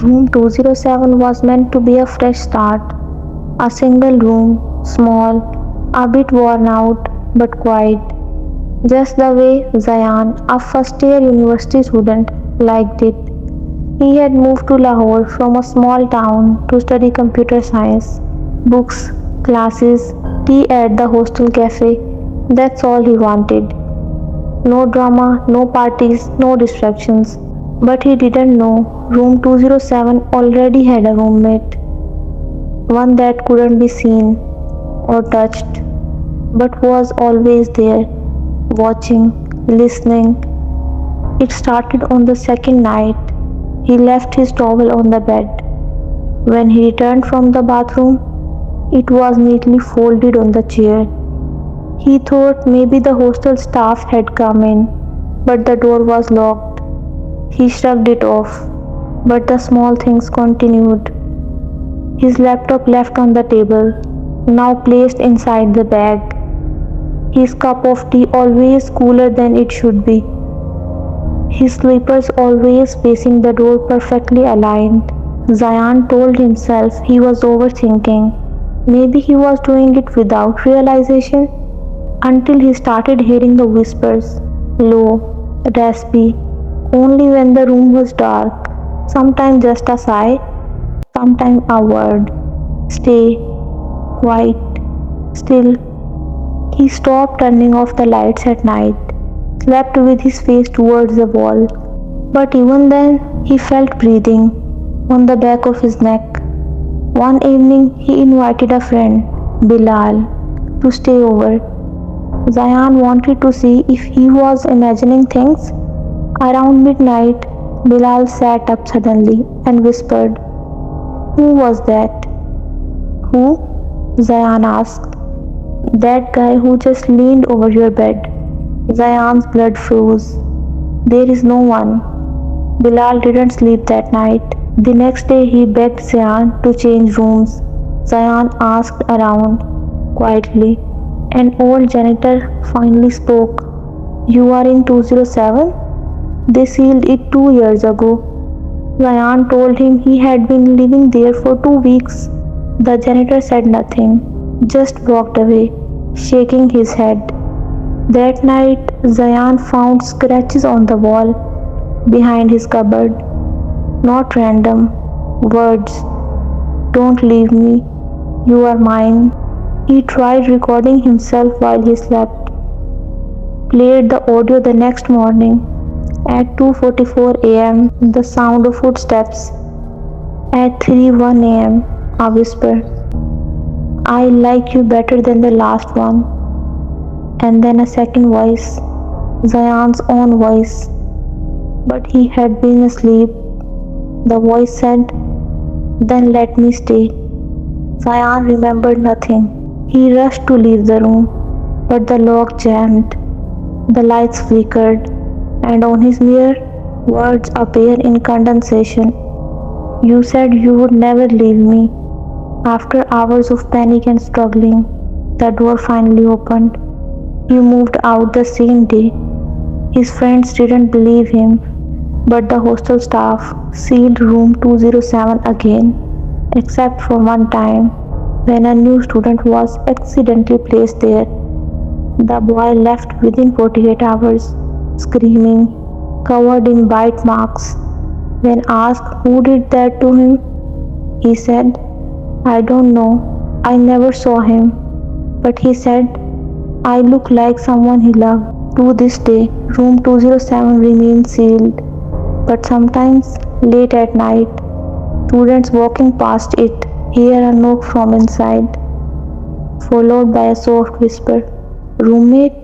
Room 207 was meant to be a fresh start. A single room, small, a bit worn out, but quiet. Just the way Zayan, a first year university student, liked it. He had moved to Lahore from a small town to study computer science. Books, classes, tea at the hostel cafe. That's all he wanted. No drama, no parties, no distractions. But he didn't know room 207 already had a roommate. One that couldn't be seen or touched, but was always there, watching, listening. It started on the second night. He left his towel on the bed. When he returned from the bathroom, it was neatly folded on the chair. He thought maybe the hostel staff had come in, but the door was locked. He shrugged it off, but the small things continued. His laptop left on the table, now placed inside the bag. His cup of tea always cooler than it should be. His slippers always facing the door perfectly aligned. Zayan told himself he was overthinking. Maybe he was doing it without realization until he started hearing the whispers, low, raspy, only when the room was dark. Sometimes just a sigh, sometimes a word. Stay, quiet, still. He stopped turning off the lights at night, slept with his face towards the wall. But even then, he felt breathing on the back of his neck. One evening, he invited a friend, Bilal, to stay over. Zayan wanted to see if he was imagining things. Around midnight, Bilal sat up suddenly and whispered, "Who was that?" "Who?" Zayan asked. "That guy who just leaned over your bed." Zayan's blood froze. "There is no one." Bilal didn't sleep that night. The next day he begged Zayan to change rooms. Zayan asked around, quietly. An old janitor finally spoke. "You are in 207? They sealed it 2 years ago." Zayan told him he had been living there for 2 weeks. The janitor said nothing, just walked away, shaking his head. That night, Zayan found scratches on the wall behind his cupboard. Not random. Words. "Don't leave me. You are mine." He tried recording himself while he slept. Played the audio the next morning. At 2:44 a.m., the sound of footsteps. At 3:01 a.m., a whisper. "I like you better than the last one." And then a second voice, Zayan's own voice. But he had been asleep. The voice said, "Then let me stay." Zayan remembered nothing. He rushed to leave the room, but the lock jammed. The lights flickered, and on his mirror, words appeared in condensation. "You said you would never leave me." After hours of panic and struggling, the door finally opened. He moved out the same day. His friends didn't believe him, but the hostel staff sealed room 207 again, except for one time when a new student was accidentally placed there. The boy left within 48 hours, screaming, covered in bite marks. When asked who did that to him, he said, "I don't know. I never saw him. But he said, I look like someone he loved." To this day, room 207 remains sealed. But sometimes, late at night, students walking past it hear a knock from inside, followed by a soft whisper, "Roommate?"